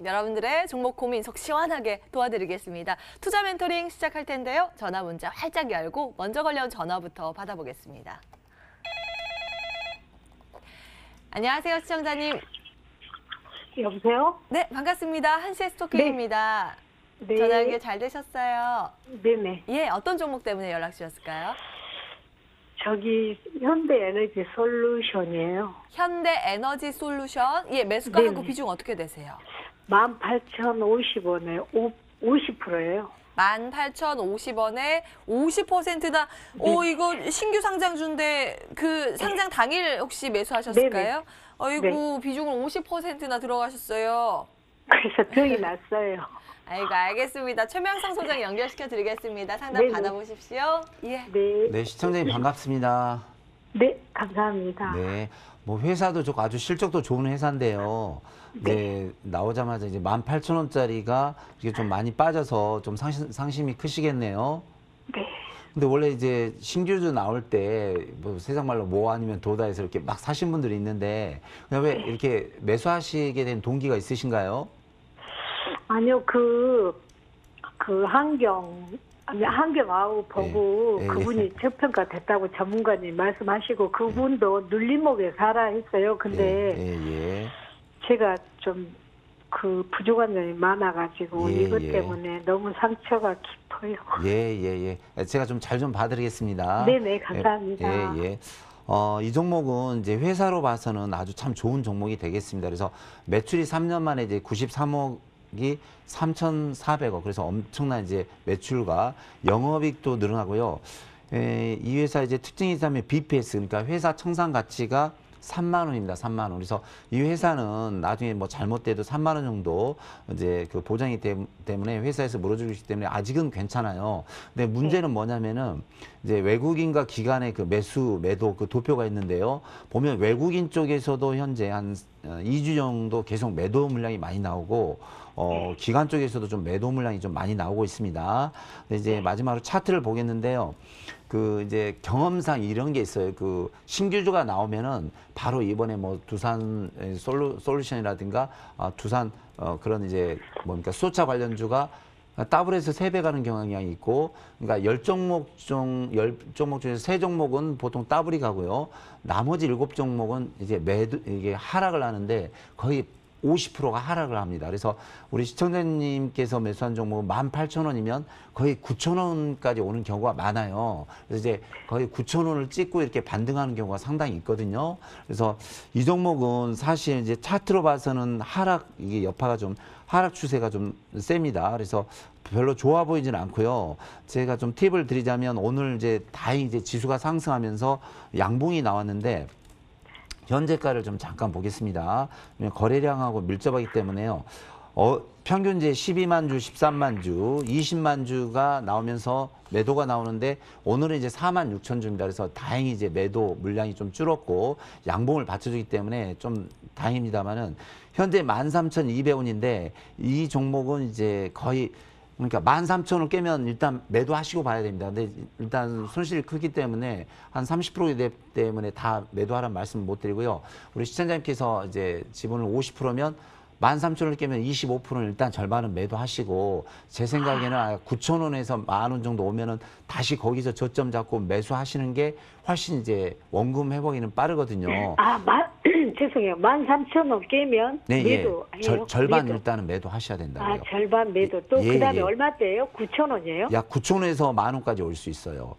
여러분들의 종목 고민 속 시원하게 도와드리겠습니다. 투자 멘토링 시작할 텐데요. 전화 문자 활짝 열고 먼저 걸려온 전화부터 받아보겠습니다. 안녕하세요, 시청자님. 여보세요? 네, 반갑습니다. 한시의 스토킹입니다. 네. 전화 연결 잘 되셨어요? 네네. 예, 어떤 종목 때문에 연락 주셨을까요? 저기 현대에너지 솔루션이에요. 현대에너지 솔루션. 예, 매수가하고 네네. 비중 어떻게 되세요? 18,050원에 50%예요. 18,050원에 50%나. 오, 이거 신규 상장주인데 그 상장 당일 혹시 매수하셨을까요? 아이고, 비중을 50%나 들어가셨어요. 그래서 병이 났어요. 아이고, 알겠습니다. 최명상 소장 연결시켜 드리겠습니다. 상담 네네. 받아보십시오. 예. 네. 네, 시청자님 반갑습니다. 네, 감사합니다. 네, 뭐 회사도 좋고 아주 실적도 좋은 회사인데요. 이제 나오자마자 이제 18,000원짜리가 이게 좀 많이 빠져서 좀 상심이 크시겠네요. 네. 근데 원래 이제 신규주 나올 때 뭐 세상 말로 뭐 아니면 도다 해서 이렇게 막 사신 분들이 있는데 그냥 왜 이렇게 매수하시게 된 동기가 있으신가요? 아니요, 한경아우 보고 예, 예, 그분이 저평가 됐다고 전문가님 말씀하시고 그분도 눌림목에 살아 했어요. 근데 예. 제가 좀 그 부족한 점이 많아가지고 이것 때문에 너무 상처가 깊어요. 예. 제가 좀 잘 좀 봐드리겠습니다. 네네, 감사합니다. 예. 이 종목은 이제 회사로 봐서는 아주 참 좋은 종목이 되겠습니다. 그래서 매출이 3년 만에 이제 93억이 3,400억. 그래서 엄청난 이제 매출과 영업이익도 늘어나고요. 이 회사 이제 특징이 있다면 BPS, 그러니까 회사 청산 가치가 3만 원입니다. 3만 원. 그래서 이 회사는 나중에 뭐 잘못돼도 3만 원 정도 이제 그 보장이 때문에 회사에서 물어주기 때문에 아직은 괜찮아요. 근데 문제는 뭐냐면은 이제 외국인과 기관의 그 매도 그 도표가 있는데요. 보면 외국인 쪽에서도 현재 한 2주 정도 계속 매도 물량이 많이 나오고 기관 쪽에서도 좀 매도 물량이 좀 많이 나오고 있습니다. 근데 이제 마지막으로 차트를 보겠는데요. 그 이제 경험상 이런 게 있어요. 그 신규주가 나오면은 바로 이번에 뭐 두산 솔루션이라든가 두산 그런 이제 뭡니까 수소차 관련주가 더블해서 3배 가는 경향이 있고, 그러니까 10종목 중에서 3종목은 보통 더블이 가고요. 나머지 7종목은 이제 이게 하락을 하는데 거의 50%가 하락을 합니다. 그래서 우리 시청자님께서 매수한 종목은 18,000원이면 거의 9,000원까지 오는 경우가 많아요. 그래서 이제 거의 9,000원을 찍고 이렇게 반등하는 경우가 상당히 있거든요. 그래서 이 종목은 사실 이제 차트로 봐서는 이게 여파가 좀 하락 추세가 좀 셉니다. 그래서 별로 좋아 보이지는 않고요. 제가 좀 팁을 드리자면 오늘 이제 다행히 이제 지수가 상승하면서 양봉이 나왔는데 현재가를 좀 잠깐 보겠습니다. 거래량하고 밀접하기 때문에요. 평균 이제 12만 주, 13만 주, 20만 주가 나오면서 매도가 나오는데 오늘은 이제 4만 6천 주입니다. 그래서 다행히 이제 매도 물량이 좀 줄었고 양봉을 받쳐주기 때문에 좀 다행입니다만은 현재 13,200원인데 이 종목은 이제 거의 그러니까 13,000원 깨면 일단 매도하시고 봐야 됩니다. 근데 일단 손실이 크기 때문에 한 30% 때문에 다 매도하라는 말씀을 못 드리고요. 우리 시청자님께서 이제 지분을 50%면 13,000원을 깨면 25%는 일단 절반은 매도하시고, 제 생각에는 9,000원에서 10,000원 정도 오면은 다시 거기서 저점 잡고 매수하시는 게 훨씬 이제 원금 회복에는 빠르거든요. 죄송해요. 13,000원 깨면 매도. 절반 매도. 일단은 매도하셔야 된다고요. 절반 매도. 또 그다음에 얼마대예요? 9,000원이에요? 약 9,000원에서 10,000원까지 올 수 있어요.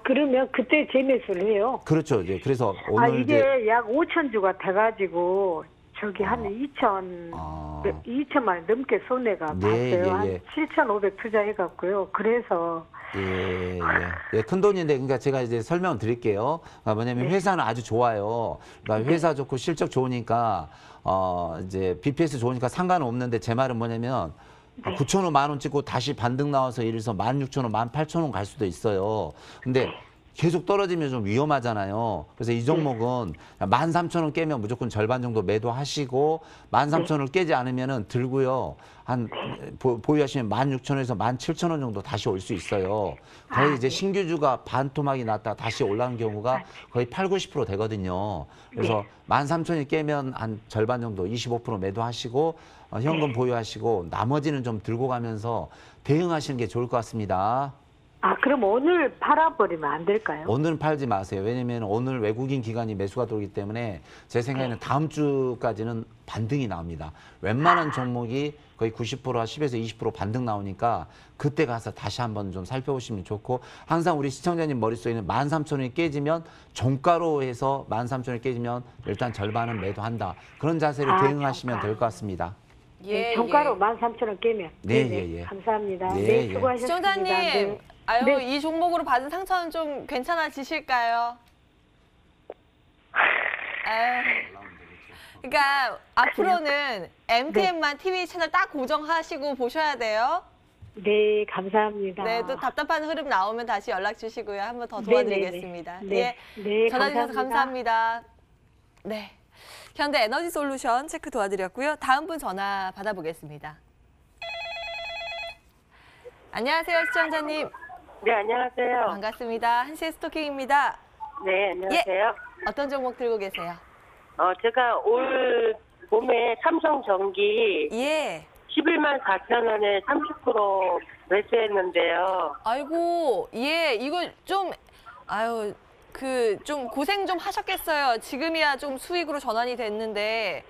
그러면 그때 재매수를 해요? 그렇죠. 이제 그래서 오늘 이게 약 5,000주가 돼가지고 저기 한 2천만 원 넘게 손해가 봤어요. 한 7,500 투자해갖고요. 그래서 큰 돈인데, 그러니까 제가 이제 설명을 드릴게요. 뭐냐면 회사는 아주 좋아요. 그러니까 회사 좋고 실적 좋으니까 이제 BPS 좋으니까 상관은 없는데, 제 말은 뭐냐면 9,000원 10,000원 찍고 다시 반등 나와서 예를 들어서 16,000원, 18,000원 갈 수도 있어요. 근데 계속 떨어지면 좀 위험하잖아요. 그래서 이 종목은 13,000원 깨면 무조건 절반 정도 매도하시고 13,000원을 깨지 않으면은 들고요. 한 보유하시면 16,000원에서 17,000원 정도 다시 올 수 있어요. 거의 이제 신규주가 반토막이 났다 다시 올라간 경우가 거의 80, 90% 되거든요. 그래서 13,000원이 깨면 한 절반 정도 25% 매도하시고 현금 보유하시고 나머지는 좀 들고 가면서 대응하시는 게 좋을 것 같습니다. 그럼 오늘 팔아버리면 안 될까요? 오늘은 팔지 마세요. 왜냐면 오늘 외국인 기관이 매수가 들어오기 때문에 제 생각에는 다음 주까지는 반등이 나옵니다. 웬만한 종목이 거의 90%, 10에서 20% 반등 나오니까 그때 가서 다시 한번 좀 살펴보시면 좋고 항상 우리 시청자님 머릿속에는 13,000원이 깨지면 종가로 해서 13,000원이 깨지면 일단 절반은 매도한다. 그런 자세로 대응하시면 될 것 같습니다. 예, 종가로 13,000원 깨면. 네, 네네. 예, 예. 감사합니다. 네, 네, 예. 수고하셨습니다. 시청자님, 네. 아유 네. 이 종목으로 받은 상처는 좀 괜찮아지실까요? 아유. 그러니까 앞으로는 MTM만 TV 채널 딱 고정하시고 보셔야 돼요. 네, 감사합니다. 네, 또 답답한 흐름 나오면 다시 연락 주시고요. 한번 더 도와드리겠습니다. 네, 예, 네, 전화 주셔서 감사합니다. 네, 현대 에너지 솔루션 체크 도와드렸고요. 다음 분 전화 받아보겠습니다. 안녕하세요, 시청자님. 네, 안녕하세요. 반갑습니다. 한시의 스토킹입니다. 네, 안녕하세요. 어떤 종목 들고 계세요? 제가 올 봄에 삼성전기 예. 11만 4천 원에 30% 매수했는데요. 아이고, 예, 이거 좀, 아유, 좀 고생 좀 하셨겠어요. 지금이야 좀 수익으로 전환이 됐는데.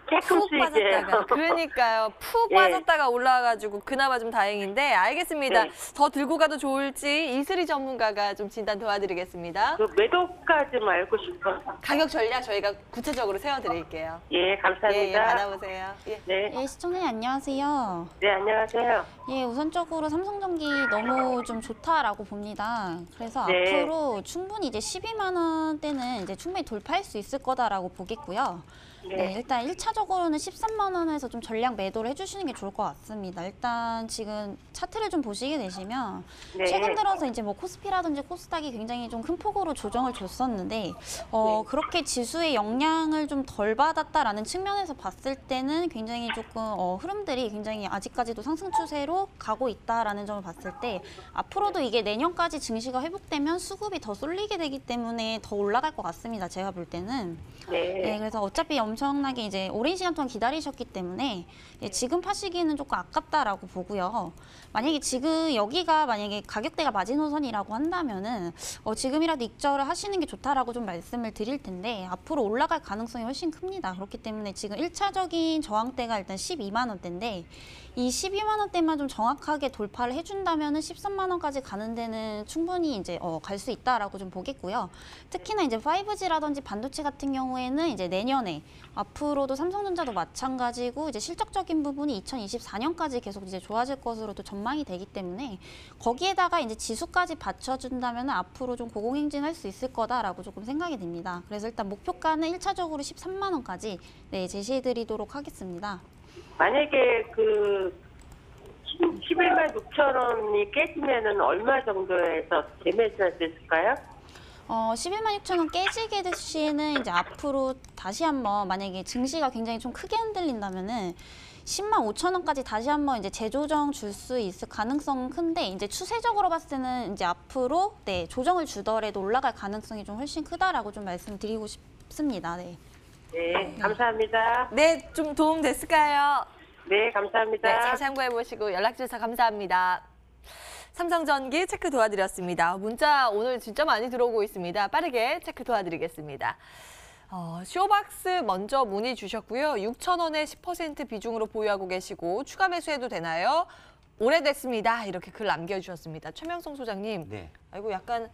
조금 푹 수익이에요. 빠졌다가, 그러니까요. 푹 예. 빠졌다가 올라와가지고 그나마 좀 다행인데, 알겠습니다. 네. 더 들고 가도 좋을지 이슬이 전문가가 좀 진단 도와드리겠습니다. 그 매도가 좀 알고 싶어서. 가격 전략 저희가 구체적으로 세워드릴게요. 예, 감사합니다. 예, 받아보세요. 예. 네. 예, 시청자님 안녕하세요. 네, 안녕하세요. 예, 우선적으로 삼성전기 너무 좀 좋다라고 봅니다. 그래서 네. 앞으로 충분히 이제 12만 원대는 이제 충분히 돌파할 수 있을 거다라고 보겠고요. 네, 일단 1차적으로는 13만 원에서 좀 전량 매도를 해주시는 게 좋을 것 같습니다. 일단 지금 차트를 좀 보시게 되시면 네. 최근 들어서 이제 뭐 코스피라든지 코스닥이 굉장히 좀 큰 폭으로 조정을 줬었는데 그렇게 지수의 영향을 좀 덜 받았다라는 측면에서 봤을 때는 굉장히 조금 흐름들이 굉장히 아직까지도 상승 추세로 가고 있다라는 점을 봤을 때 앞으로도 이게 내년까지 증시가 회복되면 수급이 더 쏠리게 되기 때문에 더 올라갈 것 같습니다. 제가 볼 때는. 네, 그래서 어차피 엄청나게 이제 오랜 시간 동안 기다리셨기 때문에 지금 파시기는 조금 아깝다라고 보고요. 만약에 지금 여기가 만약에 가격대가 마지노선이라고 한다면은 지금이라도 익절을 하시는 게 좋다라고 좀 말씀을 드릴 텐데 앞으로 올라갈 가능성이 훨씬 큽니다. 그렇기 때문에 지금 1차적인 저항대가 일단 12만 원대인데 이 12만 원대만 좀 정확하게 돌파를 해준다면은 13만 원까지 가는 데는 충분히 이제 갈 수 있다라고 좀 보겠고요. 특히나 이제 5G라든지 반도체 같은 경우에는 이제 내년에 앞으로도 삼성전자도 마찬가지고 이제 실적적인 부분이 2024년까지 계속 이제 좋아질 것으로 또 전망이 되기 때문에 거기에다가 이제 지수까지 받쳐준다면 앞으로 좀 고공행진할 수 있을 거다라고 조금 생각이 됩니다. 그래서 일단 목표가는 1차적으로 13만 원까지 제시해드리도록 하겠습니다. 만약에 그 11만 6천 원이 깨지면은 얼마 정도에서 재매수할 수 있을까요? 11만 6천 원 깨지게 되시는 이제 앞으로 다시 한번 만약에 증시가 굉장히 좀 크게 흔들린다면은 10만 5천 원까지 다시 한번 이제 재조정 줄 수 있을 가능성은 큰데 이제 추세적으로 봤을 때는 이제 앞으로 조정을 주더라도 올라갈 가능성이 좀 훨씬 크다라고 좀 말씀드리고 싶습니다. 네. 네, 감사합니다. 네, 좀 도움 됐을까요? 네, 감사합니다. 네, 잘 참고해 보시고 연락 주셔서 감사합니다. 삼성전기 체크 도와드렸습니다. 문자 오늘 진짜 많이 들어오고 있습니다. 빠르게 체크 도와드리겠습니다. 쇼박스 먼저 문의 주셨고요. 6,000원에 10% 비중으로 보유하고 계시고 추가 매수해도 되나요? 오래됐습니다. 이렇게 글 남겨주셨습니다. 최명성 소장님. 네. 아이고 약간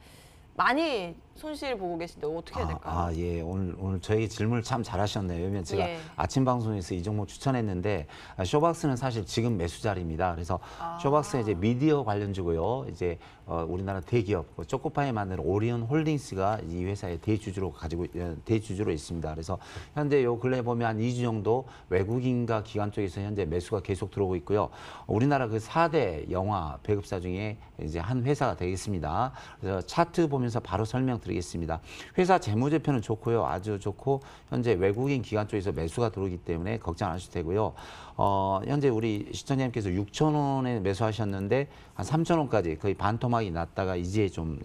많이 손실 보고 계신데 어떻게 해야 될까요? 예. 오늘 저에게 질문을 참 잘하셨네요. 왜냐면 제가 예. 아침 방송에서 이 종목 추천했는데 쇼박스는 사실 지금 매수 자리입니다. 그래서 쇼박스는 이제 미디어 관련주고요. 이제 우리나라 대기업 초코파이 만드는 오리온 홀딩스가 이 회사의 대주주로 있습니다. 그래서 현재 요 근래 보면 한 2주 정도 외국인과 기관 쪽에서 현재 매수가 계속 들어오고 있고요. 우리나라 그 4대 영화 배급사 중에 이제 한 회사가 되겠습니다. 그래서 차트 보면서 바로 설명드리겠습니다. 회사 재무제표는 좋고요. 아주 좋고 현재 외국인 기관 쪽에서 매수가 들어오기 때문에 걱정 안 하셔도 되고요. 현재 우리 시청자님께서 6,000원에 매수하셨는데 한 3,000원까지 거의 반토막이 났다가 이제 좀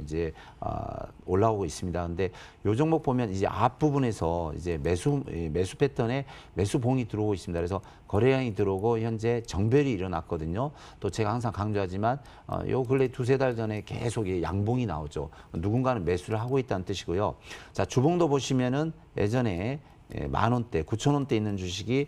올라오고 있습니다. 근데 요 종목 보면 이제 앞부분에서 이제 매수 패턴에 매수봉이 들어오고 있습니다. 그래서 거래량이 들어오고 현재 정별이 일어났거든요. 또 제가 항상 강조하지만 요 근래 두세 달 전에 계속 양봉이 나오죠. 누군가는 매수를 하고 있다는 뜻이고요. 자, 주봉도 보시면은 예전에 10,000원대, 9,000원대 있는 주식이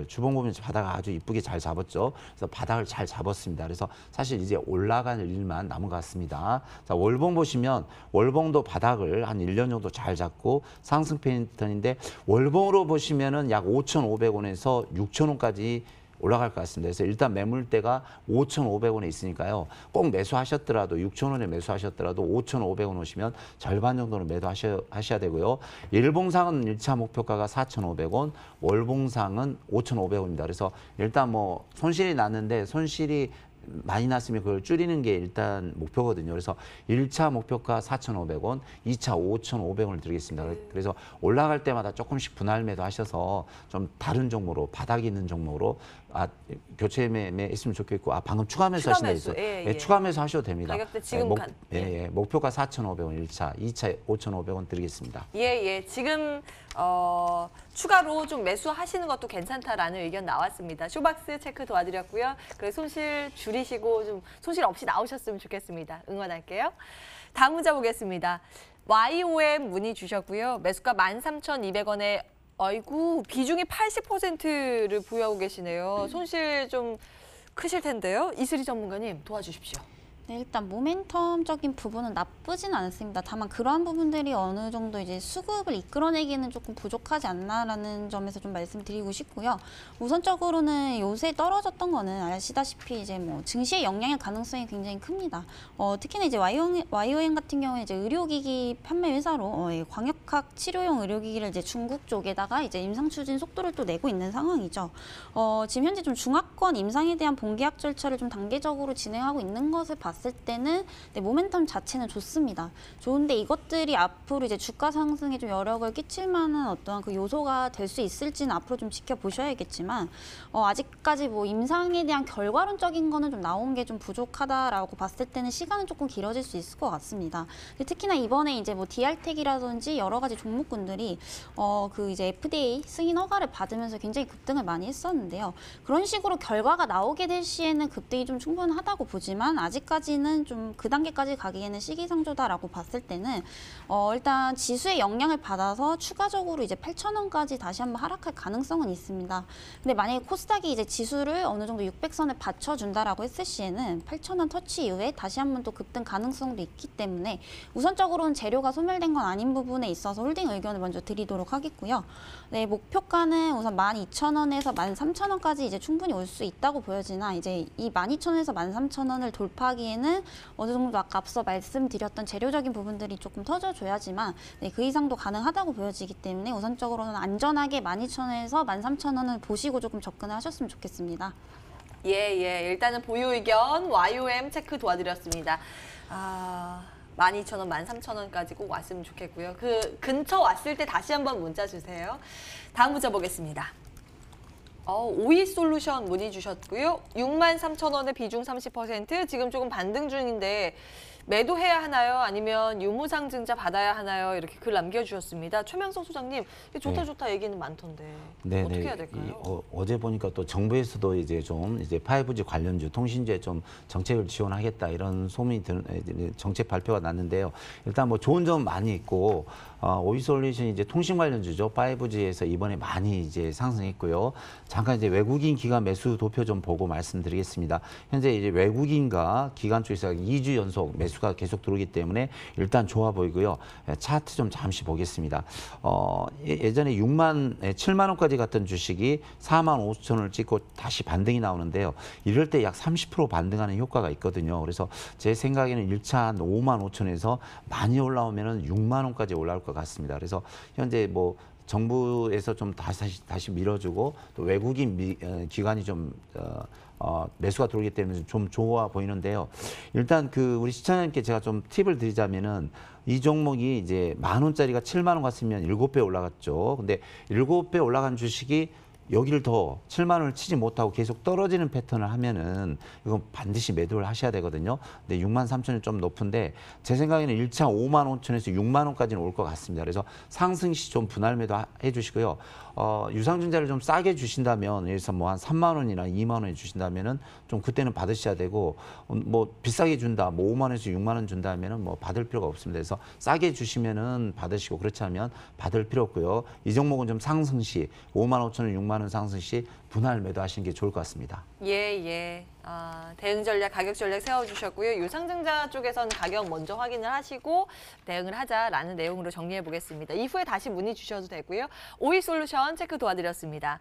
주봉 보면 바닥을 아주 이쁘게 잘 잡았죠. 그래서 바닥을 잘 잡았습니다. 그래서 사실 이제 올라가는 일만 남은 것 같습니다. 자, 월봉 보시면 월봉도 바닥을 한 1년 정도 잘 잡고 상승 패턴인데 월봉으로 보시면은 약 5,500원에서 6,000원까지 올라갈 것 같습니다. 그래서 일단 매물대가 5,500원에 있으니까요. 꼭 매수하셨더라도 6,000원에 매수하셨더라도 5,500원 오시면 절반 정도는 매도하셔야 되고요. 일봉상은 1차 목표가가 4,500원, 월봉상은 5,500원입니다. 그래서 일단 뭐 손실이 났는데 손실이 많이 났으면 그걸 줄이는 게 일단 목표거든요. 그래서 1차 목표가 4,500원, 2차 5,500원을 드리겠습니다. 그래서 올라갈 때마다 조금씩 분할 매도 하셔서 좀 다른 종목으로, 바닥이 있는 종목으로 교체 매매 했으면 좋겠고, 방금 추가 매수 하신다 했어요. 예. 추가 매수 하셔도 됩니다. 가격대 지금 목표가 4,500원 1차, 2차 5,500원 드리겠습니다. 예. 지금 추가로 좀 매수하시는 것도 괜찮다라는 의견 나왔습니다. 쇼박스 체크 도와드렸고요. 그래서 손실 줄이시고 좀 손실 없이 나오셨으면 좋겠습니다. 응원할게요. 다음 문자 보겠습니다. YOM 문의 주셨고요. 매수가 13,200원에 아이고 비중이 80%를 보유하고 계시네요. 손실 좀 크실 텐데요. 이슬이 전문가님 도와주십시오. 네, 일단 모멘텀적인 부분은 나쁘진 않습니다. 다만 그러한 부분들이 어느 정도 이제 수급을 이끌어내기에는 조금 부족하지 않나라는 점에서 좀 말씀드리고 싶고요. 우선적으로는 요새 떨어졌던 거는 아시다시피 이제 뭐 증시의 영향의 가능성이 굉장히 큽니다. 특히나 이제 YOM 같은 경우에 이제 의료기기 판매 회사로 광역학 치료용 의료기기를 이제 중국 쪽에다가 이제 임상 추진 속도를 또 내고 있는 상황이죠. 지금 현재 좀 중화권 임상에 대한 본계약 절차를 좀 단계적으로 진행하고 있는 것을 봤을 때는 모멘텀 자체는 좋습니다. 좋은데 이것들이 앞으로 이제 주가 상승에 좀 여력을 끼칠 만한 어떠한 그 요소가 될 수 있을지는 앞으로 좀 지켜보셔야겠지만 아직까지 뭐 임상에 대한 결과론적인 거는 좀 나온 게 좀 부족하다라고 봤을 때는 시간은 조금 길어질 수 있을 것 같습니다. 특히나 이번에 이제 뭐 DR텍이라든지 여러 가지 종목군들이 그 이제 FDA 승인 허가를 받으면서 굉장히 급등을 많이 했었는데요. 그런 식으로 결과가 나오게 될 시에는 급등이 좀 충분하다고 보지만 아직까지는 좀 그 단계까지 가기에는 시기상조다라고 봤을 때는 일단 지수의 영향을 받아서 추가적으로 이제 8,000원까지 다시 한번 하락할 가능성은 있습니다. 근데 만약에 코스닥이 이제 지수를 어느 정도 600선에 받쳐준다라고 했을 시에는 8,000원 터치 이후에 다시 한번 또 급등 가능성도 있기 때문에 우선적으로는 재료가 소멸된 건 아닌 부분에 있어서 홀딩 의견을 먼저 드리도록 하겠고요. 네, 목표가는 우선 12,000원에서 13,000원까지 이제 충분히 올 수 있다고 보여지나 이제 이 12,000원에서 13,000원을 돌파하기에는 어느 정도 아까 앞서 말씀드렸던 재료적인 부분들이 조금 터져줘야지만 그 이상도 가능하다고 보여지기 때문에 우선적으로는 안전하게 12,000원에서 13,000원을 보시고 조금 접근을 하셨으면 좋겠습니다. 예. 일단은 보유 의견 YOM 체크 도와드렸습니다. 12,000원, 13,000원까지 꼭 왔으면 좋겠고요. 그 근처 왔을 때 다시 한번 문자 주세요. 다음 문자 보겠습니다. 오이솔루션 문의 주셨고요. 63,000원에 비중 30%, 지금 조금 반등 중인데 매도해야 하나요? 아니면 유무상증자 받아야 하나요? 이렇게 글 남겨주셨습니다. 최명성 소장님, 좋다 얘기는 많던데 어떻게 해야 될까요? 어제 보니까 또 정부에서도 이제 5G 관련주, 통신주에 좀 정책을 지원하겠다 이런 소문이 정책 발표가 났는데요. 일단 뭐 좋은 점은 많이 있고 오이솔루션이 이제 통신 관련주죠. 5G에서 이번에 많이 이제 상승했고요. 잠깐 이제 외국인 기관 매수 도표 좀 보고 말씀드리겠습니다. 현재 이제 외국인과 기관 쪽에서 2주 연속 매수가 매수가 계속 들어오기 때문에 일단 좋아 보이고요. 차트 좀 잠시 보겠습니다. 예전에 7만 원까지 갔던 주식이 4만 5천 원을 찍고 다시 반등이 나오는데요. 이럴 때 약 30% 반등하는 효과가 있거든요. 그래서 제 생각에는 1차 한 5만 5천 원에서 많이 올라오면은 6만 원까지 올라올 것 같습니다. 그래서 현재 뭐 정부에서 좀 다시 밀어주고 또 외국인 기관이 좀 매수가 들어오기 때문에 좀 좋아 보이는데요. 일단 그 우리 시청자님께 제가 좀 팁을 드리자면은 이 종목이 이제 10,000원짜리가 7만 원 갔으면 7배 올라갔죠. 근데 7배 올라간 주식이 여기를 더 7만 원을 치지 못하고 계속 떨어지는 패턴을 하면은 이건 반드시 매도를 하셔야 되거든요. 근데 6만 3천이 좀 높은데 제 생각에는 1차 5만 5천에서 6만 원까지는 올 것 같습니다. 그래서 상승 시 좀 분할 매도 해 주시고요. 유상증자를 좀 싸게 주신다면 예를 뭐 한 3만 원이나 2만 원에 주신다면은 좀 그때는 받으셔야 되고 뭐 비싸게 준다 뭐 5만 원에서 6만 원 준다면은 뭐 받을 필요가 없습니다. 그래서 싸게 주시면은 받으시고 그렇지 않으면 받을 필요 없고요. 이 종목은 좀 상승 시 5만 5천 원 6만 원 상승 시 분할 매도하시는 게 좋을 것 같습니다. 예. 대응 전략, 가격 전략 세워주셨고요. 유상증자 쪽에서는 가격 먼저 확인을 하시고 대응을 하자라는 내용으로 정리해 보겠습니다. 이후에 다시 문의 주셔도 되고요. 오이솔루션 체크 도와드렸습니다.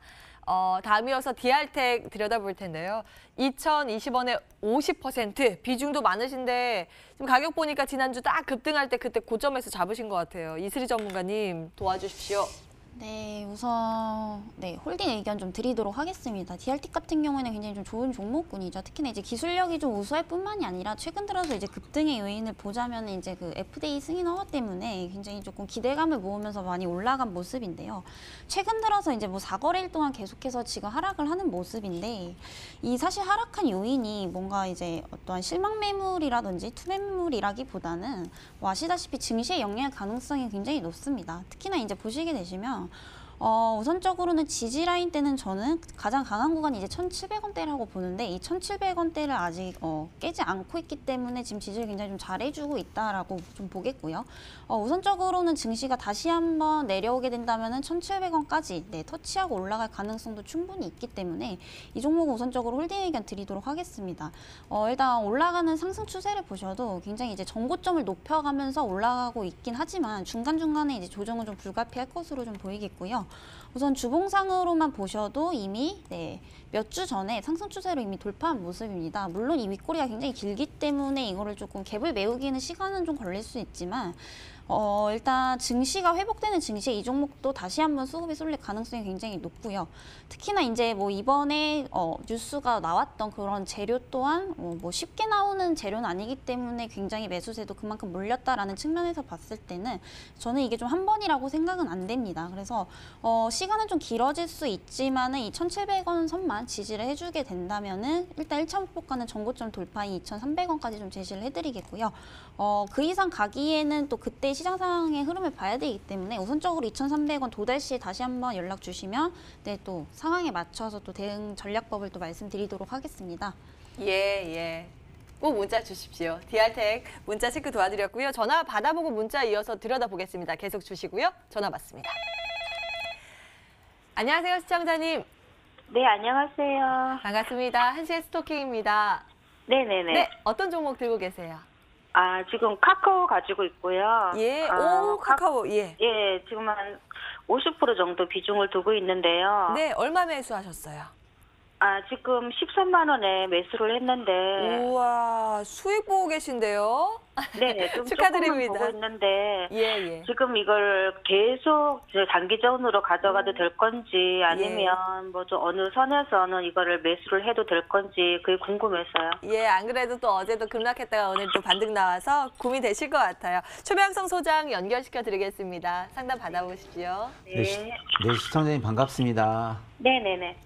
다음 이어서 DR텍 들여다볼 텐데요. 2,020원에 50% 비중도 많으신데 지금 가격 보니까 지난주 딱 급등할 때 그때 고점에서 잡으신 것 같아요. 이슬이 전문가님 도와주십시오. 네, 우선 홀딩 의견 좀 드리도록 하겠습니다. DR텍 같은 경우에는 굉장히 좀 좋은 종목군이죠. 특히나 이제 기술력이 좀 우수할 뿐만이 아니라 최근 들어서 이제 급등의 요인을 보자면 이제 그 FDA 승인 허가 때문에 굉장히 조금 기대감을 모으면서 많이 올라간 모습인데요. 최근 들어서 이제 뭐 4거래일 동안 계속해서 지금 하락을 하는 모습인데 이 사실 하락한 요인이 뭔가 이제 어떠한 실망 매물이라든지 투매 매물이라기보다는 뭐 아시다시피 증시의 영향 가능성이 굉장히 높습니다. 특히나 이제 보시게 되시면 우선적으로는 지지 라인 때는 저는 가장 강한 구간이 이제 1,700원대라고 보는데 이 1,700원대를 아직 깨지 않고 있기 때문에 지금 지지를 굉장히 좀 잘해주고 있다라고 좀 보겠고요. 우선적으로는 증시가 다시 한번 내려오게 된다면은 1,700원까지 터치하고 올라갈 가능성도 충분히 있기 때문에 이 종목은 우선적으로 홀딩 의견 드리도록 하겠습니다. 일단 올라가는 상승 추세를 보셔도 굉장히 이제 전고점을 높여가면서 올라가고 있긴 하지만 중간중간에 이제 조정은 좀 불가피할 것으로 좀 보이겠고요. 우선 주봉상으로만 보셔도 이미 몇 주 전에 상승 추세로 이미 돌파한 모습입니다. 물론 이 윗꼬리가 굉장히 길기 때문에 이거를 조금 갭을 메우기는 시간은 좀 걸릴 수 있지만 일단 증시가 회복되는 증시에 이 종목도 다시 한번 수급이 쏠릴 가능성이 굉장히 높고요. 특히나 이제 뭐 이번에 뉴스가 나왔던 그런 재료 또한 뭐 쉽게 나오는 재료는 아니기 때문에 굉장히 매수세도 그만큼 몰렸다라는 측면에서 봤을 때는 저는 이게 좀 한 번이라고 생각은 안 됩니다. 그래서 시간은 좀 길어질 수 있지만은 이 1,700원 선만 지지를 해주게 된다면은 일단 1차 목표가는 전고점 돌파인 2,300원까지 좀 제시를 해드리겠고요. 그 이상 가기에는 또 그때 시장 상황의 흐름을 봐야 되기 때문에 우선적으로 2,300원 도달 시에 다시 한번 연락 주시면 또 상황에 맞춰서 또 대응 전략법을 또 말씀드리도록 하겠습니다. 예. 꼭 문자 주십시오. DR텍 문자 체크 도와드렸고요. 전화 받아보고 문자 이어서 들여다보겠습니다. 계속 주시고요. 전화 받습니다. 안녕하세요, 시청자님. 네, 안녕하세요. 반갑습니다. 한시의 스토킹입니다. 네네네. 네, 어떤 종목 들고 계세요? 지금 카카오 가지고 있고요. 예, 카카오, 예. 예, 지금 한 50% 정도 비중을 두고 있는데요. 네, 얼마 매수하셨어요? 지금 13만 원에 매수를 했는데. 우와, 수익 보고 계신데요? 네네, 좀 축하드립니다. 보고 있는데. 예. 지금 이걸 계속 단기전으로 가져가도 될 건지 아니면 뭐 좀 어느 선에서는 이거를 매수를 해도 될 건지 그게 궁금해서요. 예, 안 그래도 또 어제도 급락했다가 오늘 또 반등 나와서 고민되실 것 같아요. 최병성 소장 연결시켜 드리겠습니다. 상담 받아보시죠. 네, 시청자님 반갑습니다. 네네네.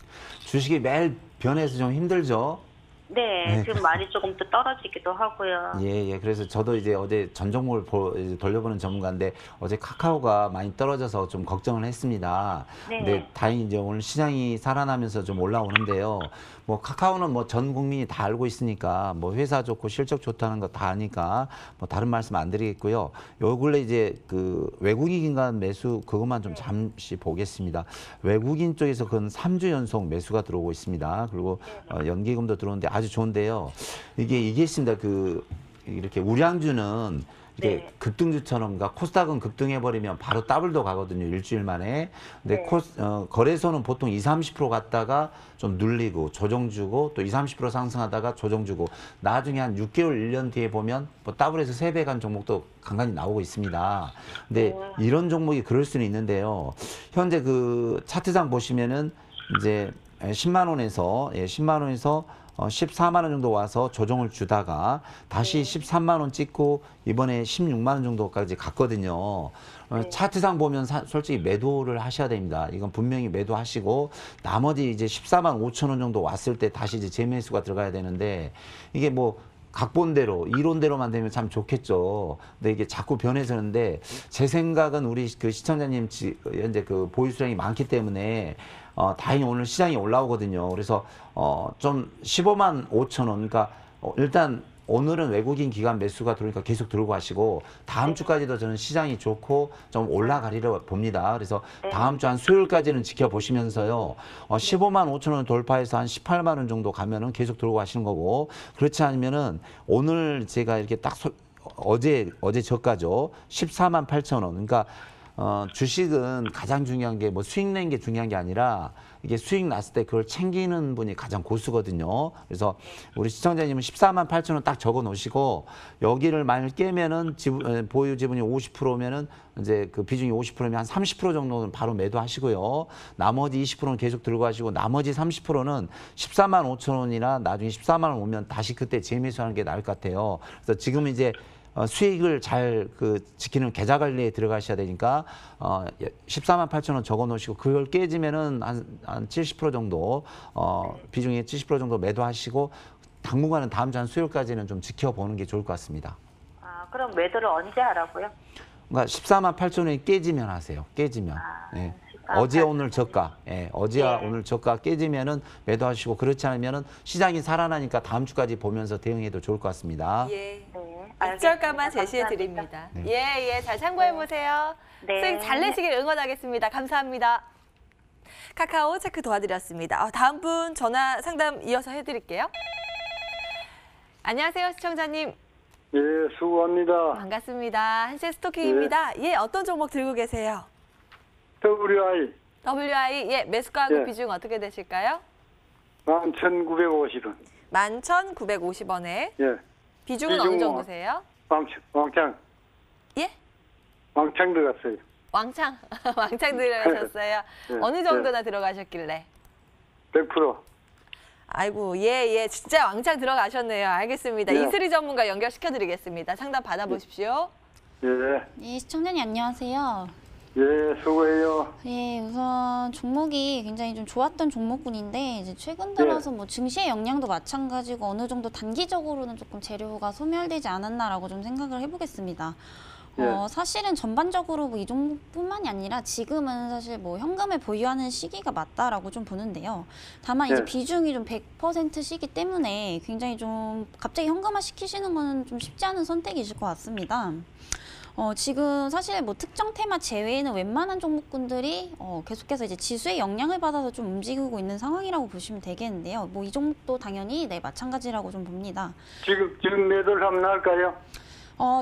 주식이 매일 변해서 좀 힘들죠? 네, 지금 많이 조금 또 떨어지기도 하고요. 예. 그래서 저도 이제 어제 전 종목을 돌려보는 전문가인데 어제 카카오가 많이 떨어져서 좀 걱정을 했습니다. 네. 근데 다행히 이제 오늘 시장이 살아나면서 좀 올라오는데요. 뭐 카카오는 뭐 전 국민이 다 알고 있으니까 뭐 회사 좋고 실적 좋다는 거 다 아니까 뭐 다른 말씀 안 드리겠고요. 요 근래 이제 그 외국인 기관 매수 그것만 좀 잠시 보겠습니다. 외국인 쪽에서 근 3주 연속 매수가 들어오고 있습니다. 그리고 연기금도 들어오는데 아주 좋은데요. 이게 있습니다. 그 이렇게 우량주는 이렇게 네. 급등주처럼, 그러니까 코스닥은 급등해버리면 바로 더블도 가거든요. 일주일 만에. 근데 네. 거래소는 보통 20, 30% 갔다가 좀 눌리고 조정주고 또 20, 30% 상승하다가 조정주고 나중에 한 6개월, 1년 뒤에 보면 뭐 더블에서 3배 간 종목도 간간히 나오고 있습니다. 근데 이런 종목이 그럴 수는 있는데요. 현재 그 차트상 보시면은 이제 10만 원에서 10만 원에서 14만 원 정도 와서 조정을 주다가 다시 13만 원 찍고 이번에 16만 원 정도까지 갔거든요. 차트상 보면 솔직히 매도를 하셔야 됩니다. 이건 분명히 매도하시고 나머지 이제 14만 5천 원 정도 왔을 때 다시 이제 재매수가 들어가야 되는데 이게 뭐 각본대로 이론대로만 되면 참 좋겠죠. 근데 이게 자꾸 변해서는데 제 생각은 우리 그 시청자님 현재 그 보유 수량이 많기 때문에 다행히 오늘 시장이 올라오거든요. 그래서 좀 15만 5천 원, 그러니까 일단 오늘은 외국인 기관 매수가 들어오니까 계속 들고 가시고 다음 주까지도 저는 시장이 좋고 좀 올라가리라 봅니다. 그래서 다음 주 한 수요일까지는 지켜보시면서요. 15만 5천 원 돌파해서 한 18만 원 정도 가면은 계속 들고 가시는 거고, 그렇지 않으면은 오늘 제가 이렇게 딱 어제 저가죠. 14만 8천 원. 그러니까 주식은 가장 중요한 게 뭐 수익 낸 게 중요한 게 아니라 이게 수익 났을 때 그걸 챙기는 분이 가장 고수거든요. 그래서 우리 시청자님은 14만 8천 원 딱 적어 놓으시고 여기를 만약 깨면은 보유 지분이 50%면은 이제 그 비중이 50%면 한 30% 정도는 바로 매도하시고요. 나머지 20%는 계속 들고 가시고 나머지 30%는 14만 5천 원이나 나중에 14만 원 오면 다시 그때 재매수하는 게 나을 것 같아요. 그래서 지금 이제 수익을 잘 지키는 계좌 관리에 들어가셔야 되니까 14만 8천 원 적어 놓으시고 그걸 깨지면은 한 70% 정도 비중이 70% 정도 매도하시고 당분간은 다음 주 한 수요일까지는 좀 지켜보는 게 좋을 것 같습니다. 아, 그럼 매도를 언제 하라고요? 그러니까 14만 8천 원이 깨지면 하세요. 깨지면. 네. 14만 어제 8천 오늘 저가, 어제와 오늘 저가 깨지면은 매도하시고 그렇지 않으면은 시장이 살아나니까 다음 주까지 보면서 대응해도 좋을 것 같습니다. 예. 네, 일절가만 알겠습니다. 제시해 드립니다. 감사합니다. 예, 잘 참고해 보세요. 네. 수익 잘 내시길 응원하겠습니다. 감사합니다. 카카오 체크 도와드렸습니다. 다음 분 전화 상담 이어서 해드릴게요. 안녕하세요, 시청자님. 예, 수고합니다. 반갑습니다. 한시 스토킹입니다. 예, 어떤 종목 들고 계세요? WI WI, 예, 매수가하고 예. 비중 어떻게 되실까요? 11,950원. 11,950원에 예, 비중은 비중 어느 정도세요? 왕창 예? 들어갔어요. 왕창, 왕창 들어가셨어요. 예, 어느 정도나 들어가셨길래? 100%. 아이고, 예, 진짜 왕창 들어가셨네요. 알겠습니다. 예. 이슬이 전문가 연결시켜드리겠습니다. 상담 받아보십시오. 예, 네, 시청자님 안녕하세요. 예, 수고해요. 예, 우선 종목이 굉장히 좀 좋았던 종목군인데 이제 최근 들어서 뭐 증시의 영향도 마찬가지고 어느 정도 단기적으로는 조금 재료가 소멸되지 않았나라고 좀 생각을 해보겠습니다. 사실은 전반적으로 뭐 이 종목뿐만이 아니라 지금은 사실 뭐 현금을 보유하는 시기가 맞다라고 좀 보는데요. 다만 이제 네. 비중이 좀 100%시기 때문에 굉장히 좀 갑자기 현금화 시키시는 거는 좀 쉽지 않은 선택이실 것 같습니다. 지금 사실 뭐 특정 테마 제외에는 웬만한 종목군들이 계속해서 이제 지수의 영향을 받아서 좀 움직이고 있는 상황이라고 보시면 되겠는데요. 뭐 이 종목도 당연히 네, 마찬가지라고 좀 봅니다. 지금 매도를 하면 할까요?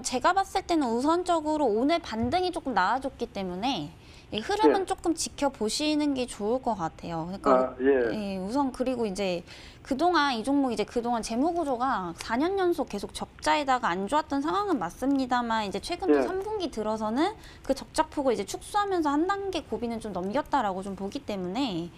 제가 봤을 때는 우선적으로 오늘 반등이 조금 나아졌기 때문에 이 흐름은 예. 조금 지켜보시는 게 좋을 것 같아요. 그러니까 예. 우선 그리고 이제 그동안 이 종목 이제 그동안 재무 구조가 4년 연속 계속 적자에다가 안 좋았던 상황은 맞습니다만 이제 최근 또 예. 3분기 들어서는 그 적자폭을 이제 축소하면서 한 단계 고비는 좀 넘겼다라고 좀 보기 때문에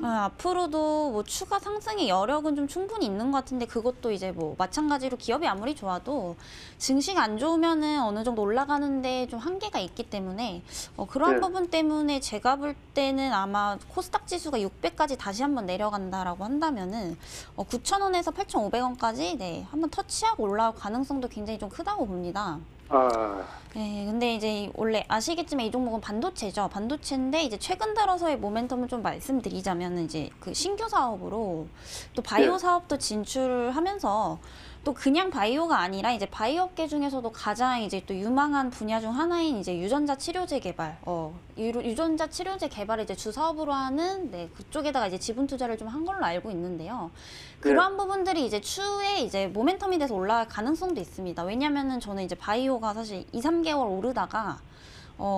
앞으로도 뭐 추가 상승의 여력은 좀 충분히 있는 것 같은데 그것도 이제 뭐 마찬가지로 기업이 아무리 좋아도 증시가 안 좋으면은 어느 정도 올라가는데 좀 한계가 있기 때문에 그러한 예. 부분 때문에 제가 볼 때는 아마 코스닥 지수가 600까지 다시 한번 내려간다라고 한다면은 9,000원에서 8,500원까지 네, 한번 터치하고 올라올 가능성도 굉장히 좀 크다고 봅니다. 네, 근데 이제 원래 아시겠지만 이 종목은 반도체죠. 반도체인데 이제 최근 들어서의 모멘텀을 좀 말씀드리자면 이제 그 신규 사업으로 또 바이오 네. 사업도 진출하면서 또 그냥 바이오가 아니라 이제 바이오 업계 중에서도 가장 이제 또 유망한 분야 중 하나인 이제 유전자 치료제 개발, 유전자 치료제 개발을 이제 주 사업으로 하는 그쪽에다가 이제 지분 투자를 좀 한 걸로 알고 있는데요. 그러한 부분들이 이제 추후에 이제 모멘텀이 돼서 올라갈 가능성도 있습니다. 왜냐면은 저는 이제 바이오가 사실 2, 3개월 오르다가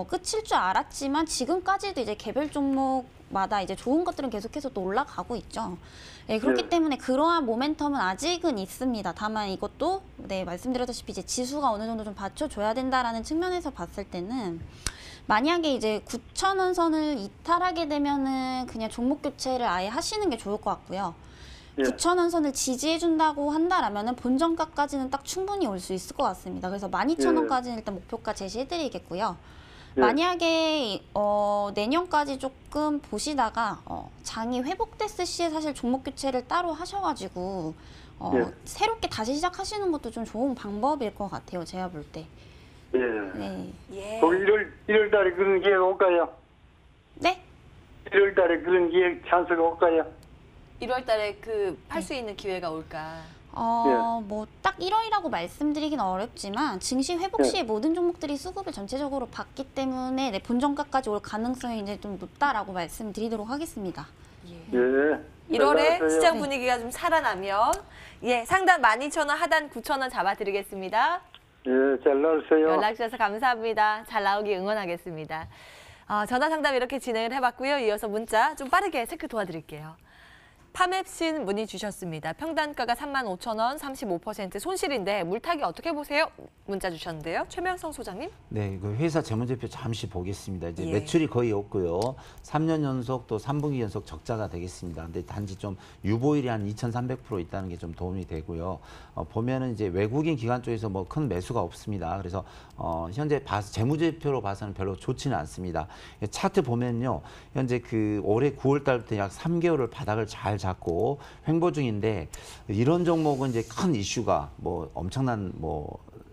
끝일 줄 알았지만 지금까지도 이제 개별 종목마다 이제 좋은 것들은 계속해서 또 올라가고 있죠. 네, 그렇기 때문에 그러한 모멘텀은 아직은 있습니다. 다만 이것도 말씀드렸다시피 이제 지수가 어느 정도 좀 받쳐줘야 된다라는 측면에서 봤을 때는 만약에 이제 9,000원 선을 이탈하게 되면은 그냥 종목 교체를 아예 하시는 게 좋을 것 같고요. 9,000원 선을 지지해준다고 한다라면은 본정가까지는 딱 충분히 올 수 있을 것 같습니다. 그래서 12,000원까지는 일단 목표가 제시해드리겠고요. 만약에 내년까지 조금 보시다가 장이 회복됐을 시에 사실 종목 교체를 따로 하셔가지고 새롭게 다시 시작하시는 것도 좀 좋은 방법일 것 같아요. 제가 볼 때. 네. 거기 1월 달에 그런 기회가 올까요? 네? 1월 달에 그런 기회 찬스가 올까요? 1월 달에 팔 수 있는 기회가 올까? 뭐 딱 1월이라고 말씀드리긴 어렵지만 증시 회복 시에 모든 종목들이 수급을 전체적으로 받기 때문에 본정가까지 올 가능성이 이제 좀 높다라고 말씀드리도록 하겠습니다. 1월에 시장 분위기가 좀 살아나면 상단 12,000원, 하단 9,000원 잡아드리겠습니다. 잘 나오세요. 연락 주셔서 감사합니다. 잘 나오기 응원하겠습니다. 전화 상담 이렇게 진행을 해봤고요. 이어서 문자 좀 빠르게 체크 도와드릴게요. 파맵신 문의 주셨습니다. 평단가가 35,000원, 35% 손실인데 물타기 어떻게 보세요? 문자 주셨는데요. 최명성 소장님. 네, 그 회사 재무제표 잠시 보겠습니다. 이제 매출이 거의 없고요. 3년 연속 또 3분기 연속 적자가 되겠습니다. 근데 단지 좀 유보율이 한 2,300% 있다는 게 좀 도움이 되고요. 보면은 이제 외국인 기관 쪽에서 뭐 큰 매수가 없습니다. 그래서 현재 재무제표로 봐서는 별로 좋지는 않습니다. 차트 보면요, 현재 올해 2월 달부터 약 3개월을 바닥을 잘 잡고 횡보 중인데 이런 종목은 이제 큰 이슈가 뭐 엄청난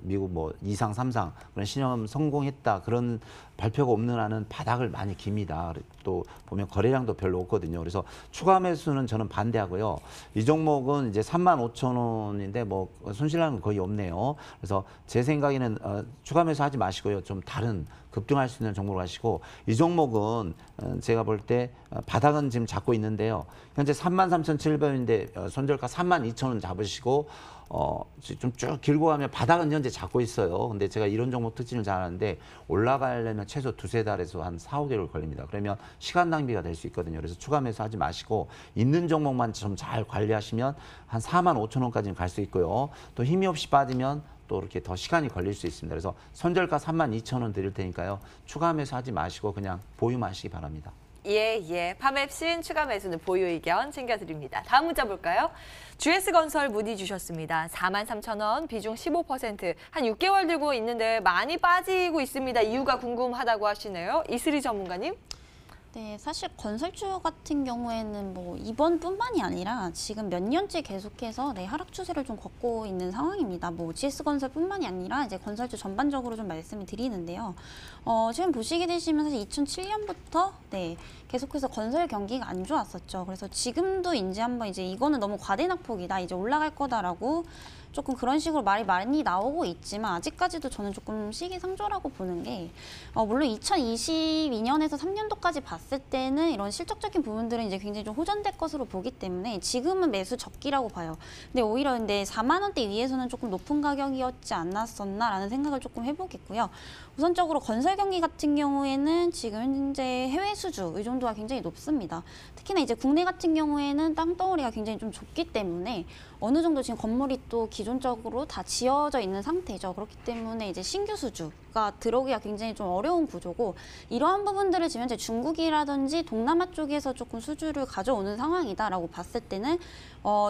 미국 2상, 3상 그런 신형 성공했다 그런 발표가 없는 한은 바닥을 많이 깁니다. 또 보면 거래량도 별로 없거든요. 그래서 추가 매수는 저는 반대하고요. 이 종목은 이제 35,000원인데 손실하는 건 거의 없네요. 그래서 제 생각에는 추가 매수 하지 마시고요. 좀 다른 급등할 수 있는 종목으로 하시고 이 종목은 제가 볼 때 바닥은 지금 잡고 있는데요. 현재 33,700원인데 손절가 32,000원 잡으시고 좀 쭉 길고 가면 바닥은 현재 잡고 있어요. 근데 제가 이런 종목 특징을 잘 아는데 올라가려면 최소 2~3달에서 한 4~5개월 걸립니다. 그러면 시간 낭비가 될 수 있거든요. 그래서 추가 매수 하지 마시고 있는 종목만 좀 잘 관리하시면 한 45,000원까지는 갈 수 있고요. 또 힘이 없이 빠지면 또 이렇게 더 시간이 걸릴 수 있습니다. 그래서 손절가 32,000원 드릴 테니까요. 추가 매수 하지 마시고 그냥 보유만 하시기 바랍니다. 파맵신 추가 매수는 보유 의견 챙겨드립니다. 다음 문자 볼까요? GS건설 문의 주셨습니다. 43,000원, 비중 15%. 한 6개월 들고 있는데 많이 빠지고 있습니다. 이유가 궁금하다고 하시네요. 이슬이 전문가님. 네, 사실 건설주 같은 경우에는 뭐 이번뿐만이 아니라 지금 몇 년째 계속해서 하락 추세를 좀 걷고 있는 상황입니다. 뭐 GS건설뿐만이 아니라 이제 건설주 전반적으로 좀 말씀을 드리는데요. 지금 보시게 되시면 사실 2007년부터 계속해서 건설 경기가 안 좋았었죠. 그래서 지금도 이제 한번 이제 이거는 너무 과대낙폭이다, 이제 올라갈 거다라고 조금 그런 식으로 말이 많이 나오고 있지만 아직까지도 저는 조금 시기상조라고 보는 게 물론 2022년에서 3년도까지 봤을 때는 이런 실적적인 부분들은 이제 굉장히 좀 호전될 것으로 보기 때문에 지금은 매수 적기라고 봐요. 근데 오히려 4만 원대 위에서는 조금 높은 가격이었지 않았었나라는 생각을 조금 해보겠고요. 우선적으로 건설 경기 같은 경우에는 지금 현재 해외 수주 의존도가 굉장히 높습니다. 특히나 이제 국내 같은 경우에는 땅덩어리가 굉장히 좀 좁기 때문에 어느 정도 지금 건물이 또 기존적으로 다 지어져 있는 상태죠. 그렇기 때문에 이제 신규 수주가 들어오기가 굉장히 좀 어려운 구조고, 이러한 부분들을 지금 현재 중국이라든지 동남아 쪽에서 조금 수주를 가져오는 상황이다라고 봤을 때는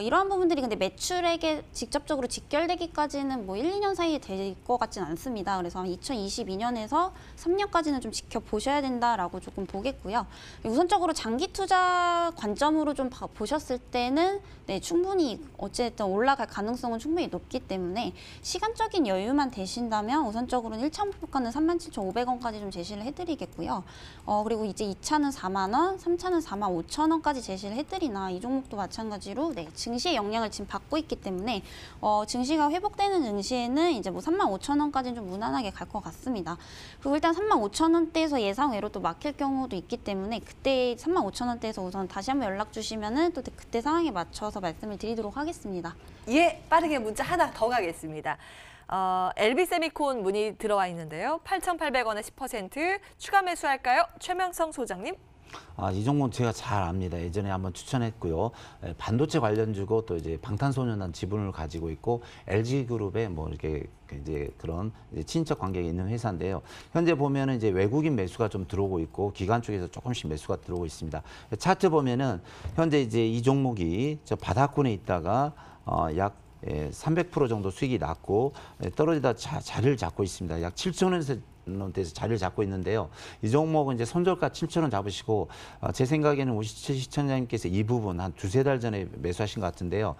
이러한 부분들이 근데 매출액에 직접적으로 직결되기까지는 뭐 1, 2년 사이에 될 것 같진 않습니다. 그래서 2022년에서 3년까지는 좀 지켜보셔야 된다라고 조금 보겠고요. 우선적으로 장기 투자 관점으로 좀 보셨을 때는 충분히 어쨌든 올라갈 가능성은 충분히 확률이 높기 때문에 시간적인 여유만 되신다면 우선적으로는 1차 목표가는 37,500원까지 좀 제시를 해드리겠고요. 그리고 이제 2차는 4만 원, 3차는 4만 5천 원까지 제시를 해드리나 이 종목도 마찬가지로 증시의 영향을 지금 받고 있기 때문에 증시가 회복되는 증시에는 이제 뭐 3만 5천 원까지는 좀 무난하게 갈 것 같습니다. 그리고 일단 3만 5천 원대에서 예상외로 또 막힐 경우도 있기 때문에 그때 3만 5천 원대에서 우선 다시 한번 연락 주시면은 또 그때 상황에 맞춰서 말씀을 드리도록 하겠습니다. 예, 빠르게 문자 하나 더 가겠습니다. LB세미콘 문의 들어와 있는데요. 8,800원에 10% 추가 매수할까요? 최명성 소장님. 이 종목은 제가 잘 압니다. 예전에 한번 추천했고요. 반도체 관련주고 또 이제 방탄소년단 지분을 가지고 있고 LG그룹에 뭐 이렇게 이제 그런 이제 친인척 관계가 있는 회사인데요. 현재 보면은 이제 외국인 매수가 좀 들어오고 있고 기관 쪽에서 조금씩 매수가 들어오고 있습니다. 차트 보면은 현재 이제 이 종목이 저 바닥권에 있다가 약 300% 정도 수익이 났고 떨어지다 자리를 잡고 있습니다. 약 7,000원에서 자리를 잡고 있는데요. 이 종목은 이제 손절가 7,000원 잡으시고 제 생각에는 우시 시청자님께서 이 부분 한 두세 달 전에 매수하신 것 같은데요.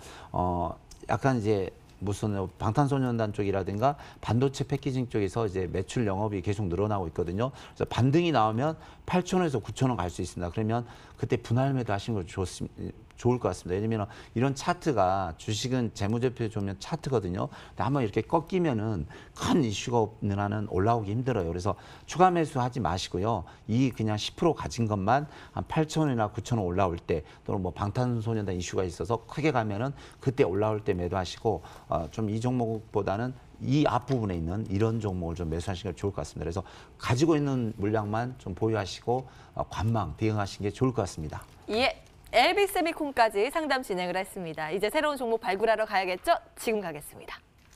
약간 이제 무슨 방탄소년단 쪽이라든가 반도체 패키징 쪽에서 이제 매출 영업이 계속 늘어나고 있거든요. 그래서 반등이 나오면 8,000원에서 9,000원 갈 수 있습니다. 그러면 그때 분할 매도 하시는 거 좋을 것 같습니다. 왜냐면 이런 차트가 주식은 재무제표 좋으면 차트거든요. 근데 한번 이렇게 꺾이면은 큰 이슈가 없는 한은 올라오기 힘들어요. 그래서 추가 매수하지 마시고요. 이 그냥 10% 가진 것만 한 8,000원이나 9,000원 올라올 때 또는 뭐 방탄소년단 이슈가 있어서 크게 가면은 그때 올라올 때 매도하시고 좀 이 종목보다는 이 앞부분에 있는 이런 종목을 좀 매수하시는 게 좋을 것 같습니다. 그래서 가지고 있는 물량만 좀 보유하시고 관망, 대응하시는 게 좋을 것 같습니다. 예, LB세미콘까지 상담 진행을 했습니다. 이제 새로운 종목 발굴하러 가야겠죠? 지금 가겠습니다.